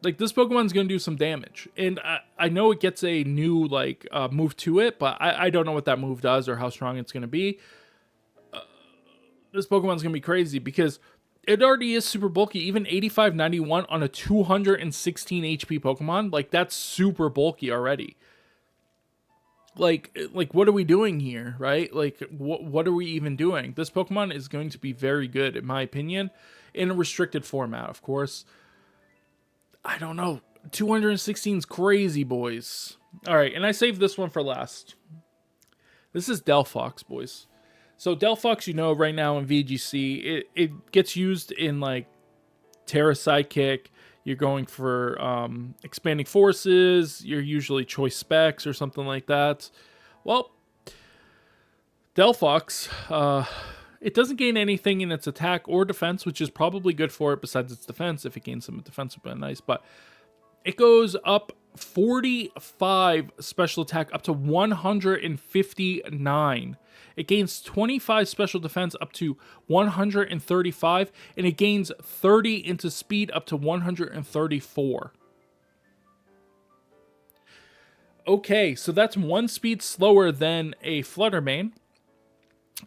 Like, this Pokemon's gonna do some damage. And I know it gets a new like move to it, but I don't know what that move does or how strong it's gonna be. This Pokemon's gonna be crazy because it already is super bulky. Even 85-91 on a 216 HP Pokemon, like, that's super bulky already. Like what are we doing here, right? Like, what are we even doing? This Pokemon is going to be very good, in my opinion, in a restricted format, of course. I don't know. 216 is crazy, boys. All right, and I saved this one for last. This is Delphox, boys. So Delphox, right now in VGC, it gets used in like Terra Psychic. You're going for expanding forces. You're usually choice specs or something like that. Well, Delphox, it doesn't gain anything in its attack or defense, which is probably good for it besides its defense. If it gains some defense, would be nice. But it goes up 45 special attack up to 159. It gains 25 special defense up to 135, and it gains 30 into speed up to 134. Okay, so that's 1 speed slower than a Fluttermane.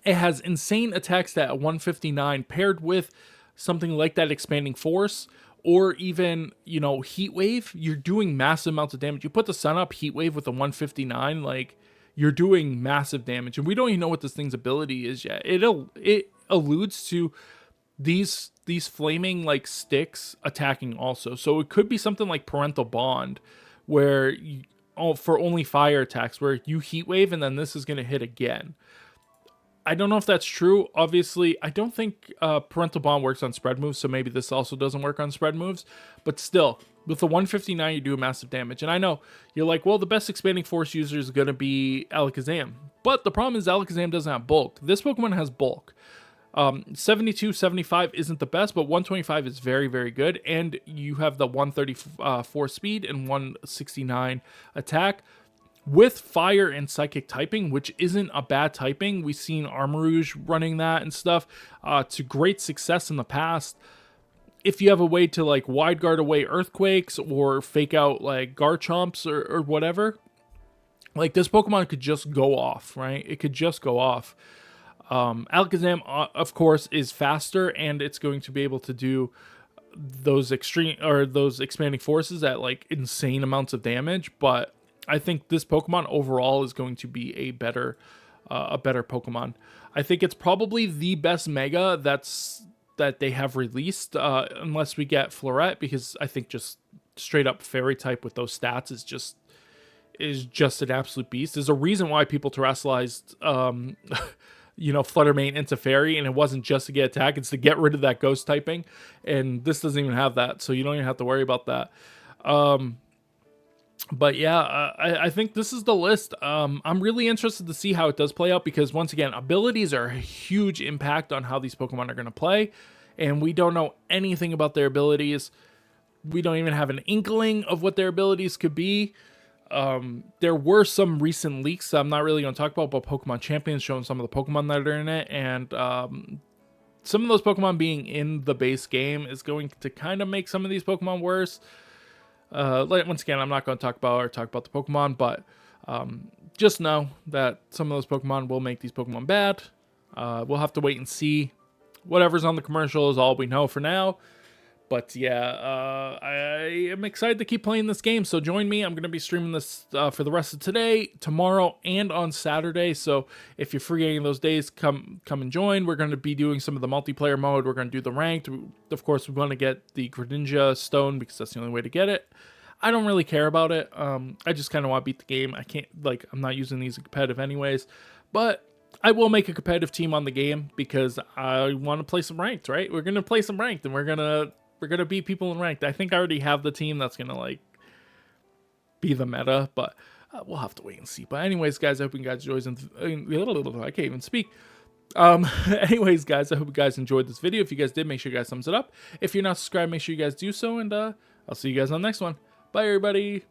It has insane attack stat at 159, paired with something like that expanding force, or even, Heat Wave. You're doing massive amounts of damage. You put the Sun Up Heat Wave with a 159, like, you're doing massive damage. And we don't even know what this thing's ability is yet. It alludes to these flaming, like, sticks attacking also. So it could be something like Parental Bond, where for only fire attacks, where you Heat Wave and then this is going to hit again. I don't know if that's true. Obviously, I don't think Parental Bond works on spread moves, so maybe this also doesn't work on spread moves. But still, with the 159, you do massive damage. And I know, you're like, well, the best expanding force user is going to be Alakazam. But the problem is Alakazam doesn't have bulk. This Pokemon has bulk. 72, 75 isn't the best, but 125 is very, very good. And you have the 134 speed and 169 attack with fire and psychic typing, which isn't a bad typing. We've seen Armarouge running that and stuff to great success in the past. If you have a way to like wide guard away earthquakes or fake out like Garchomps or whatever, like this Pokemon could just go off, right? It could just go off. Alakazam, of course, is faster, and it's going to be able to do those those expanding forces at like insane amounts of damage. But I think this Pokemon overall is going to be a better Pokemon. I think it's probably the best Mega that they have released, unless we get Floret, because I think just straight up Fairy type with those stats is just an absolute beast. There's a reason why people terrestrialized, Fluttermane into Fairy, and it wasn't just to get attack; it's to get rid of that Ghost typing. And this doesn't even have that, so you don't even have to worry about that. But yeah, I think this is the list. I'm really interested to see how it does play out, because once again, abilities are a huge impact on how these Pokemon are going to play, and we don't know anything about their abilities. We don't even have an inkling of what their abilities could be. There were some recent leaks that I'm not really going to talk about, but Pokemon Champions showing some of the Pokemon that are in it, and some of those Pokemon being in the base game is going to kind of make some of these Pokemon worse. Once again, I'm not going to talk about the Pokemon, but just know that some of those Pokemon will make these Pokemon bad. We'll have to wait and see. Whatever's on the commercial is all we know for now. But yeah, I am excited to keep playing this game, so join me. I'm going to be streaming this for the rest of today, tomorrow, and on Saturday. So if you're free any of those days, come and join. We're going to be doing some of the multiplayer mode. We're going to do the ranked. Of course, we want to get the Greninja Stone because that's the only way to get it. I don't really care about it. I just kind of want to beat the game. I'm not using these in competitive anyways. But I will make a competitive team on the game because I want to play some ranked, right? We're going to play some ranked, and we're going to beat people in ranked. I think I already have the team that's going to like be the meta, but we'll have to wait and see. But anyways, guys, I hope you guys enjoyed. I can't even speak. Anyways, guys, I hope you guys enjoyed this video. If you guys did, make sure you guys thumbs it up. If you're not subscribed, make sure you guys do so, and I'll see you guys on the next one. Bye, everybody.